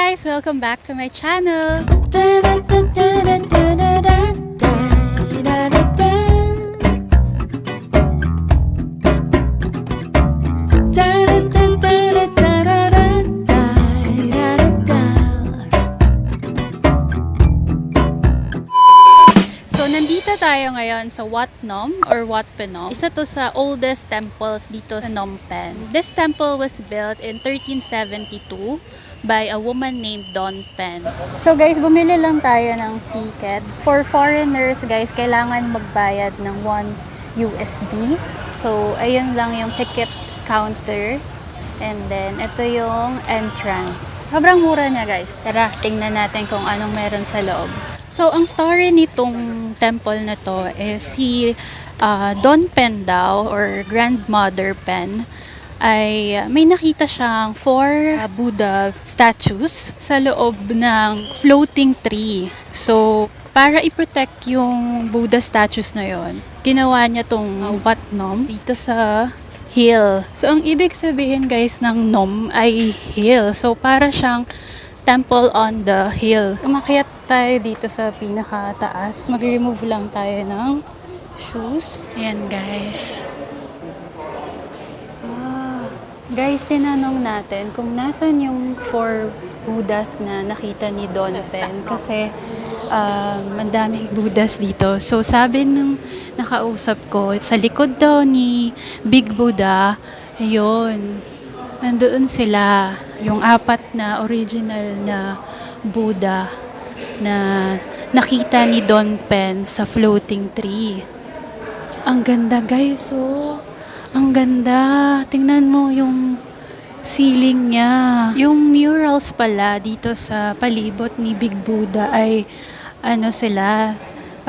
guys! Welcome back to my channel! So, nandito tayo ngayon sa Wat Nom or Wat Phnom. Isa to sa oldest temples dito sa Phnom Penh. This temple was built in 1372 by a woman named Don Pen. So guys, bumili lang tayo ng ticket. For foreigners guys, kailangan magbayad ng 1 USD. So, ayun lang yung ticket counter. And then, ito yung entrance. Sobrang mura niya guys. Tara, tingnan natin kung anong meron sa loob. So, ang story nitong temple na to is si Don Pen daw or Grandmother Pen ay may nakita siyang 4 Buddha statues sa loob ng floating tree. So, para i-protect yung Buddha statues na yon, ginawa niya tong Wat Nom dito sa hill. So, ang ibig sabihin guys ng Nom ay hill. So, para siyang temple on the hill. Umakyat tayo dito sa pinakataas. Mag-remove lang tayo ng shoes. Ayan guys. Guys, tinanong natin kung nasan yung 4 Buddhas na nakita ni Don Pen kasi mandaming Buddhas dito. So, sabi nung nakausap ko, sa likod daw ni Big Buddha, ayun, nandoon sila, yung 4 na original na Buddha na nakita ni Don Pen sa floating tree. Ang ganda guys, oh. Ang ganda. Tingnan mo yung ceiling niya. Yung murals pala dito sa palibot ni Big Buddha ay ano sila,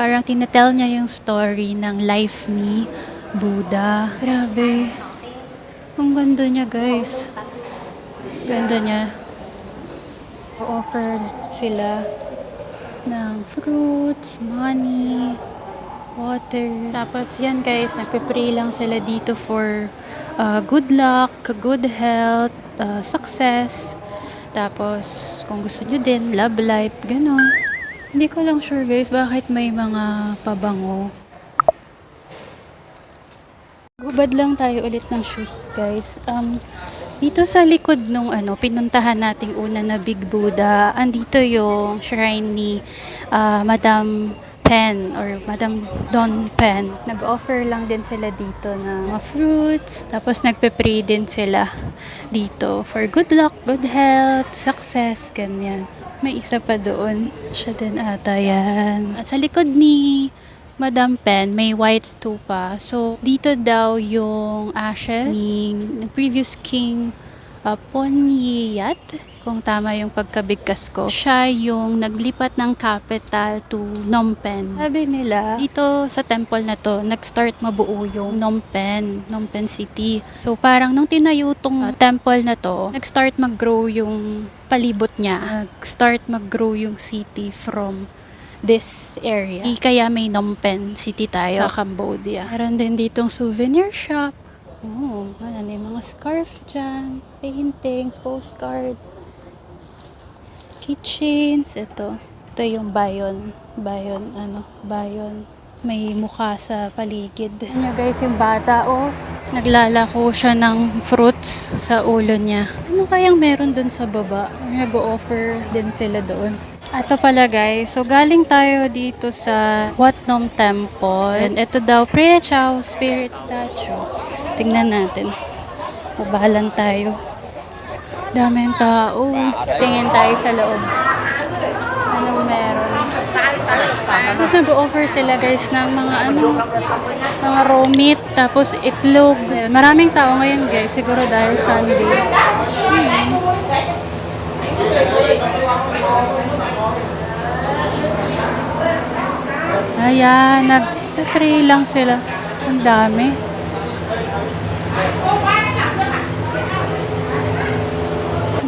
parang tinatell niya yung story ng life ni Buddha. Grabe. Ang ganda niya guys. Ganda niya. Offer sila ng fruits, money, water. Tapos yan guys, nagpe-pray lang sila dito for good luck, good health, success. Tapos kung gusto nyo din, love life, gano'n. Hindi ko lang sure guys, bakit may mga pabango. Gubad lang tayo ulit ng shoes guys. Dito sa likod nung pinuntahan nating una na Big Buddha, andito yung shrine ni Madam Pen or Madam Don Pen. Nag-offer lang din sila dito ng mga fruits. Tapos nagpe-pray din sila dito for good luck, good health, success, ganyan. May isa pa doon. Siya din ata yan. At sa likod ni Madam Pen, may white stupa. So, dito daw yung ashes ni previous king Ponyat, kung tama yung pagkabigkas ko. Siya yung naglipat ng capital to Phnom Penh. Sabi nila, dito sa temple na to, nag-start mabuo yung Phnom Penh City. So parang nung tinayo tong temple na to, nag-start mag-grow yung palibot niya. Nag-start mag-grow yung city from this area. Kaya may Phnom Penh City tayo sa Cambodia. Meron din ditong souvenir shop. Oh, ano yung mga scarf dyan, paintings, postcards, keychains. Ito yung bayon. May mukha sa paligid. Ano guys, yung bata, oh, naglalako siya ng fruits sa ulo niya. Ano kayang meron dun sa baba? Nag-o-offer din sila doon. Ito pala guys, so galing tayo dito sa Wat Nom Temple. And ito daw, Preah Chao Spirit Statue. Tingnan natin. Mabahalan tayo. Daming tao. Tingin tayo sa loob. Anong meron? Nag-offer sila guys ng mga mga raw meat, tapos itlog. Maraming tao ngayon guys, siguro dahil Sunday. Ayan, nag-pray lang sila. Ang dami.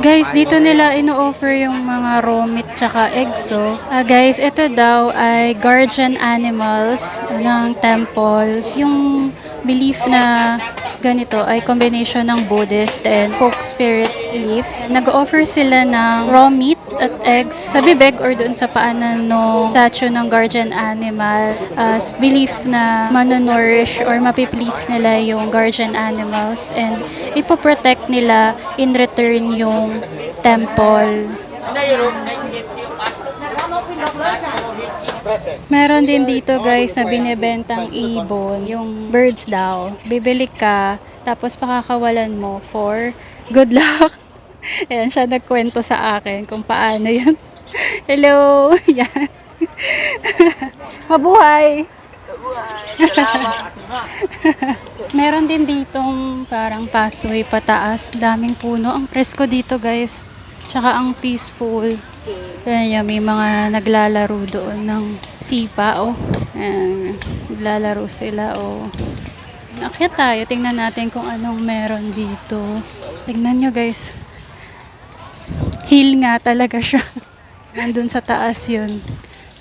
Guys, dito nila ino-offer yung mga raw meat tsaka eggs. So, guys, ito daw ay guardian animals ng temples. Yung belief na ganito ay combination ng Buddhist and folk spirit beliefs. Nag-offer sila ng raw meat at eggs sa bibig or doon sa paanan ng statue ng guardian animal as belief na manonourish or mapiplease nila yung guardian animals and ipoprotect nila in return yung temple. Meron din dito guys na binibentang ibon, yung birds daw. Bibili ka, tapos pakakawalan mo for good luck. Ayan, siya nagkwento sa akin kung paano yun. Hello! Yan. Mabuhay! Meron din ditong parang pathway pataas. Daming puno. Ang presko dito guys. Tsaka ang peaceful. Ayan, may mga naglalaro doon ng sipa, oh. Ayan, naglalaro sila, oh. Akyat tayo, tingnan natin kung anong meron dito. Tingnan nyo, guys. Hill nga talaga siya. Nandun sa taas yun.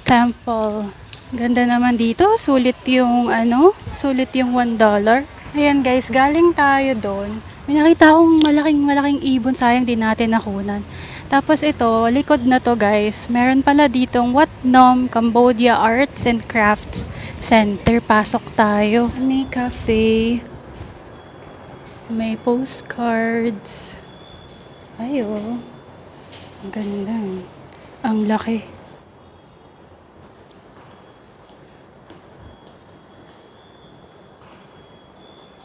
Temple. Ganda naman dito. Sulit yung, sulit yung $1. Ayan, guys, galing tayo doon. May nakita akong malaking ibon, sayang din natin nakunan. Tapos ito, likod na to guys, meron pala ditong Wat Nom Cambodia Arts and Crafts Center. Pasok tayo. May cafe, may postcards. Ay oh, ang ganda. Ang laki.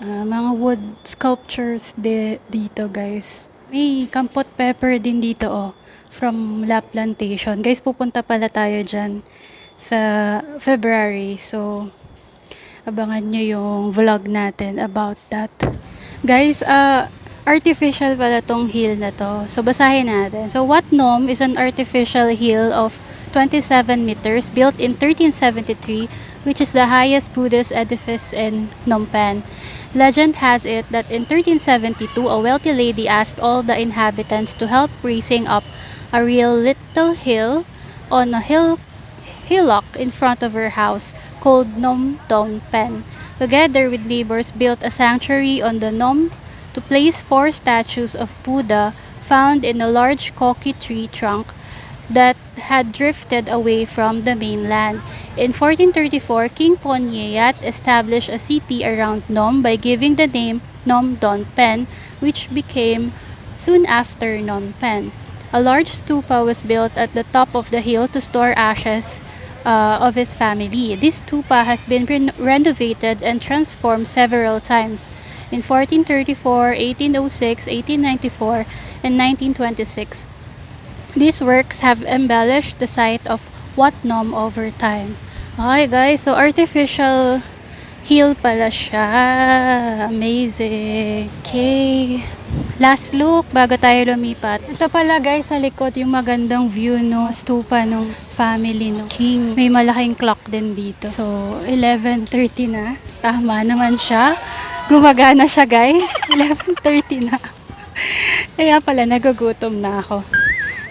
Mga wood sculptures dito guys. May kampot pepper din dito oh, from La Plantation. Guys, pupunta pala tayo dyan sa February. So, abangan nyo yung vlog natin about that. Guys, artificial pala tong hill na to. So, basahin natin. So, Wat Nom is an artificial hill of 27 meters built in 1373, which is the highest Buddhist edifice in Phnom Penh. Legend has it that in 1372, a wealthy lady asked all the inhabitants to help raising up a real little hill on a hillock in front of her house called Nom Don Pen. Together with neighbors, built a sanctuary on the Nom to place 4 statues of Buddha found in a large koki tree trunk that had drifted away from the mainland. In 1434, King Poniat established a city around Nom by giving the name Nom Don Pen, which became soon after Phnom Penh. A large stupa was built at the top of the hill to store ashes of his family. This stupa has been renovated and transformed several times. In 1434, 1806, 1894, and 1926. These works have embellished the site of Wat Nom over time. Okay guys, so artificial hill pala siya. Amazing. Okay. Last look bago tayo lumipat. Ito pala guys sa likod yung magandang view no stupa ng family no king. May malaking clock din dito. So 11:30 na. Tama naman siya. Gumagana siya guys. 11:30 na. Kaya pala nagugutom na ako.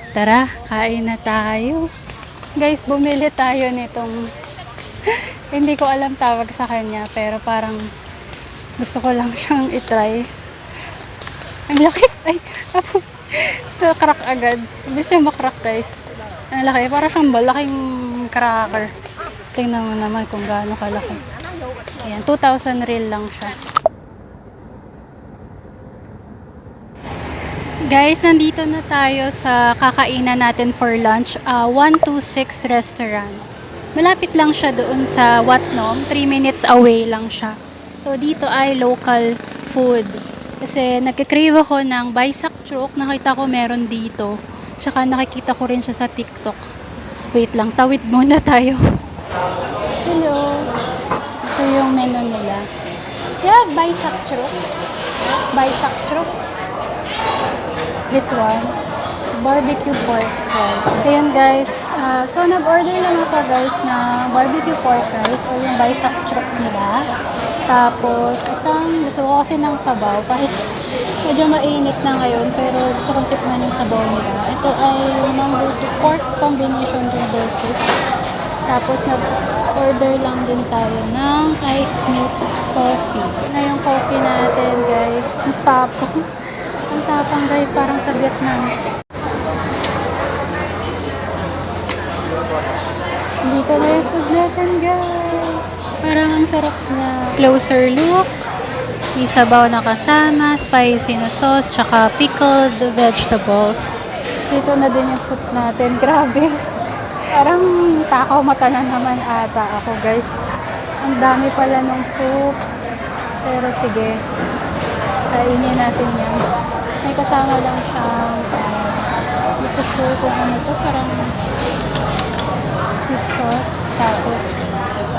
Tara, kain na tayo. Guys, bumili tayo nitong hindi ko alam tawag sa kanya, pero parang gusto ko lang siyang itry. Ang laki. Ay, crack agad. Hindi siya makrack guys. Ang laki. Parang siyang malaking cracker. Tingnan mo naman kung gaano kalaki. Ayan, 2,000 real lang siya. Guys, nandito na tayo sa kakainan natin for lunch. 126 restaurant. Malapit lang siya doon sa Wat Nom. 3 minutes away lang siya. So, dito ay local food. Kasi nagkikrave ako ng Baisak Chuk. Nakita ko meron dito. Tsaka nakikita ko rin siya sa TikTok. Wait lang, tawid muna tayo. Hello. Ito yung menu nila. Yeah, Baisak Chuk. Baisak Chuk. This one, barbecue pork rice. Ayan guys, so nag-order lang ako guys na barbecue pork rice or yung Baisak Chuk nila. Tapos, gusto ko kasi ng sabaw. Kahit medyo mainit na ngayon, pero gusto kong tikman yung sabaw nila. Ito ay yung number 2 pork combination noodle soup. Tapos, Order lang din tayo ng ice milk coffee. Na yung coffee natin, guys. Ang tapang. Ang tapang, guys. Parang sa Vietnam. Dito na yung food natin, guys. Parang ang sarap na. Closer look. May sabaw na kasama, spicy na sauce, tsaka pickled vegetables. Dito na din yung soup natin. Grabe. Parang takaw mata na naman ata ako, guys. Ang dami pala nung soup. Pero sige. Kainin natin yan. May kasama lang siyang hindi ko sure kung ano to. Parang sweet sauce. Tapos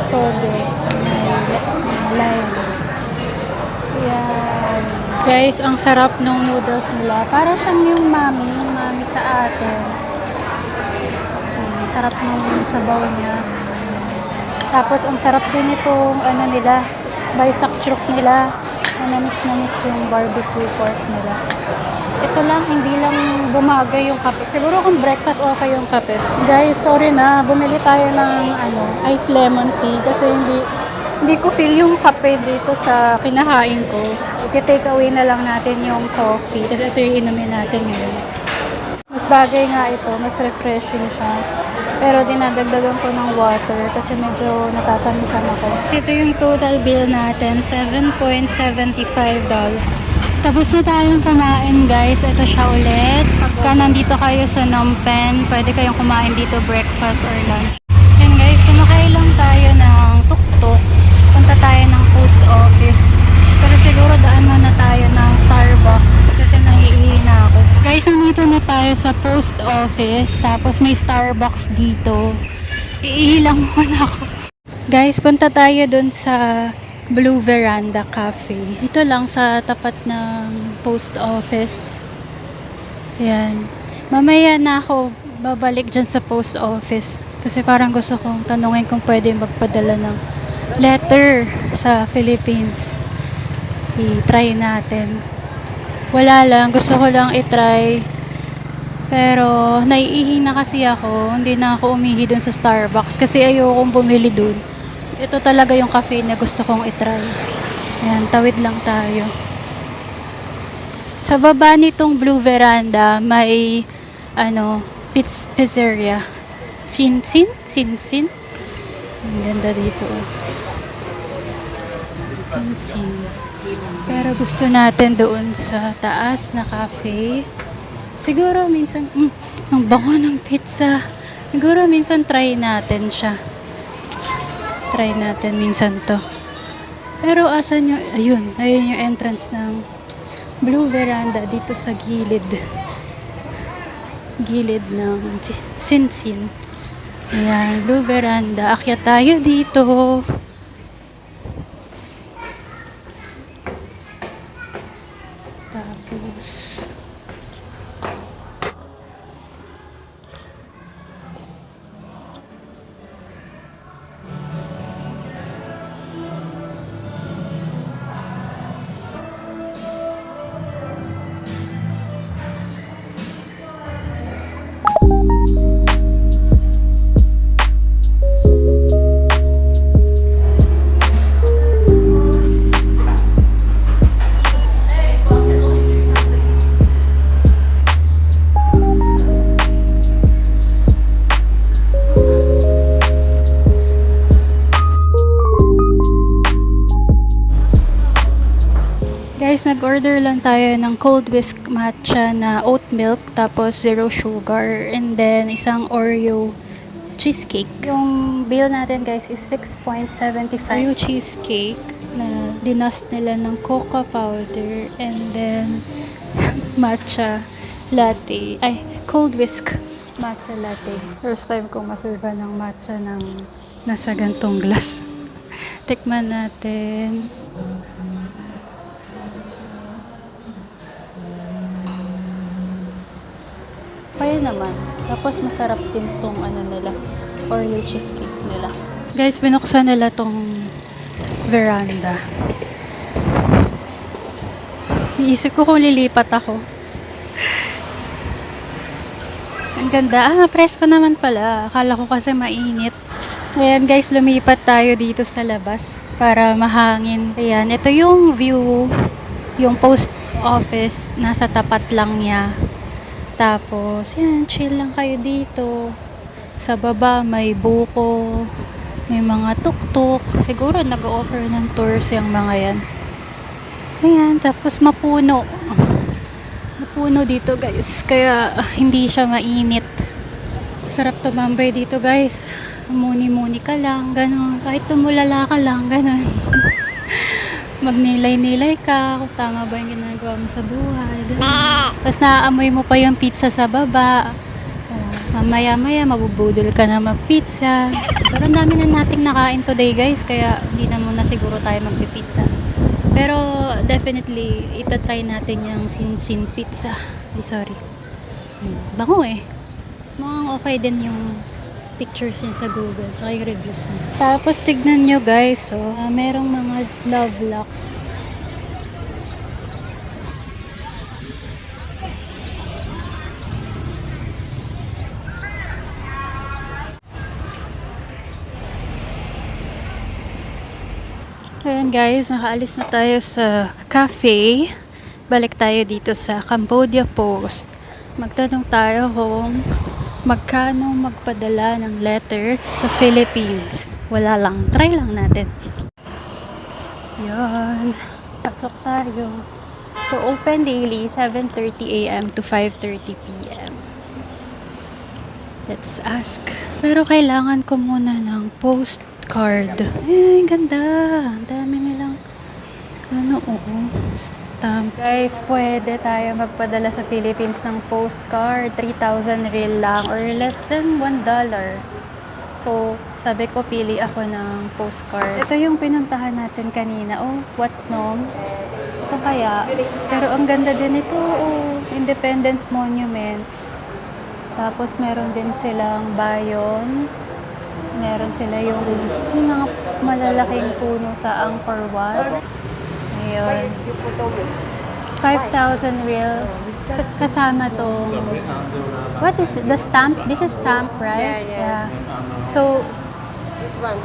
toge. May lime. Yan. Guys, ang sarap nung noodles nila. Para siyang yung mami sa atin. Sarap nung sabaw niya. Tapos, ang sarap din itong, ano nila, Baisak churuk nila. Namis-namis yung barbecue pork nila. Ito lang, hindi lang bumagay yung kape. Siguro kung breakfast, okay yung kape. Guys, sorry na. Bumili tayo ng, ice lemon tea. Kasi hindi ko feel yung kape dito sa kinahain ko. I-take away na lang natin yung coffee. Kasi ito yung inumin natin ngayon. Mas bagay nga ito. Mas refreshing siya. Pero dinadagdagan ko ng water kasi medyo natatamisan ako. Ito yung total bill natin. $7.75. Tapos na tayong kumain, guys. Ito siya ulit. Pagka nandito kayo sa Phnom Penh, pwede kayong kumain dito breakfast or lunch. And guys, sumakay lang tayo ng tuk-tuk. Punta tayo ng post office. Pero siguro daan muna tayo ng Starbucks kasi naiihi na ako. Guys, nandito na tayo sa post office. Tapos may Starbucks dito. Iihi lang muna ako. Guys, punta tayo dun sa Blue Veranda Cafe. Ito lang sa tapat ng post office. Ayan. Mamaya na ako babalik dyan sa post office. Kasi parang gusto kong tanungin kung pwede magpadala ng letter sa Philippines. I-try natin. Wala lang. Gusto ko lang i-try. Pero naiihi na kasi ako. Hindi na ako umihi dun sa Starbucks. Kasi ayokong bumili dun. Ito talaga yung cafe na gusto kong i-try. Ayan, tawid lang tayo. Sa baba nitong Blue Veranda, may pizzeria. Sinsin? Ang ganda dito. Sinsin. Pero gusto natin doon sa taas na cafe. Siguro minsan, ang bango ng pizza. Siguro minsan try natin siya. Try natin minsan to. Pero asan yung, ayun yung entrance ng Blue Veranda dito sa gilid ng Sinsin. Ayan, Blue Veranda. Akyat tayo dito. Tapos guys, nag-order lang tayo ng cold whisk matcha na oat milk, tapos 0 sugar, and then isang Oreo cheesecake. Yung bill natin, guys, is $6.75. Oreo cheesecake na dinust nila ng cocoa powder, and then matcha latte. Ay, cold whisk matcha latte. First time kong maserva ng matcha ng nasa gantong glass. Tikman natin. Kaya naman. Tapos masarap din tong nila, Oreo cheesecake nila. Guys, binuksan nila tong veranda. Iisip ko kung lilipat ako. Ang ganda. Presko naman pala. Akala ko kasi mainit. Ayan guys, lumipat tayo dito sa labas para mahangin. Ayan, ito yung view, yung post office, nasa tapat lang niya. Tapos, yan, chill lang kayo dito. Sa baba, may buko, may mga tuk-tuk. Siguro nag-offer ng tours yung mga yan. Ayan, tapos mapuno. Mapuno dito guys, kaya hindi siya mainit. Sarap tumambay dito guys. Muni-muni ka lang, gano'n. Kahit tumulala ka lang, gano'n. Magnilay-nilay ka kung tama ba yung ginagawa mo sa buhay. Gano'n. Tapos naaamoy mo pa yung pizza sa baba. Mamaya-maya, mabubudol ka na magpizza. Pero ang dami na nating nakain today guys, kaya hindi na muna siguro tayo magpipizza. Pero definitely, itatry natin yung Sin pizza. Ay, sorry. Bango eh. Mukhang okay din yung pictures niya sa Google, tsaka yung reviews niya. Tapos tignan nyo guys, so, merong mga love lock. Ayan guys, nakaalis na tayo sa cafe. Balik tayo dito sa Cambodia Post. Magtanong tayo kung magkano magpadala ng letter sa Philippines. Wala lang. Try lang natin. Yan. Pasok tayo. So, open daily, 7:30 a.m. to 5:30 p.m. Let's ask. Pero kailangan ko muna ng postcard. Eh, ganda. Ang dami nilang stamps. Guys, pwede tayo magpadala sa Philippines ng postcard. 3,000 real lang or less than $1. So, sabi ko, pili ako ng postcard. Ito yung pinuntahan natin kanina. Oh, what nom? Ito kaya. Pero ang ganda din ito. Oh, Independence Monument. Tapos, meron din silang bayon. Meron sila yung mga malalaking puno sa Angkor Wat. Ayun. 5,000 real. Kasama to. What is it? The stamp? This is stamp, right? Yeah. So, This one.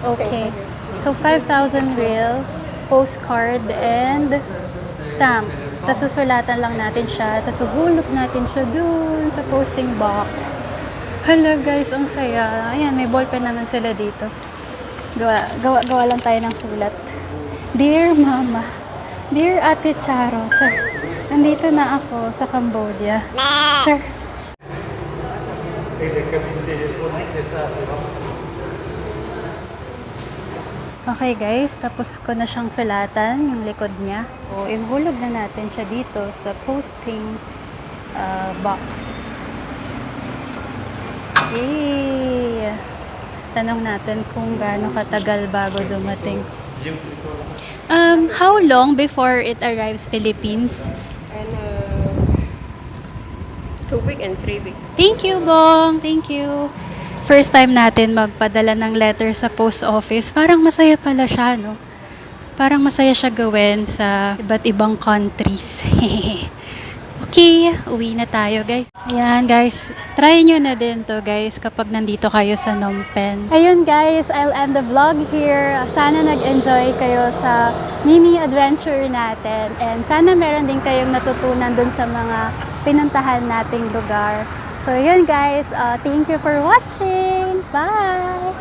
okay. So, 5,000 real, postcard, and stamp. Tapos susulatan lang natin siya. Tapos hulog natin siya dun sa posting box. Hala guys, ang saya. Ayan, may ballpen naman sila dito. Gawa lang tayo ng sulat. Dear Mama, Dear Ate Charo, nandito na ako sa Cambodia. Char. Okay guys, tapos ko na siyang sulatan, yung likod niya. So, ihulog na natin siya dito sa posting box. Okay. Tanong natin kung gaano katagal bago dumating. How long before it arrives Philippines? And 2 weeks and 3 weeks. Thank you, Bong. Thank you. First time natin magpadala ng letter sa post office. Parang masaya pala siya, no? Parang masaya siya gawin sa iba't ibang countries. Okay, uwi na tayo guys. Ayan guys, try nyo na din to guys kapag nandito kayo sa Phnom Penh. Ayun guys, I'll end the vlog here. Sana nag-enjoy kayo sa mini adventure natin. And sana meron din kayong natutunan dun sa mga pinuntahan nating lugar. So yun guys, thank you for watching. Bye!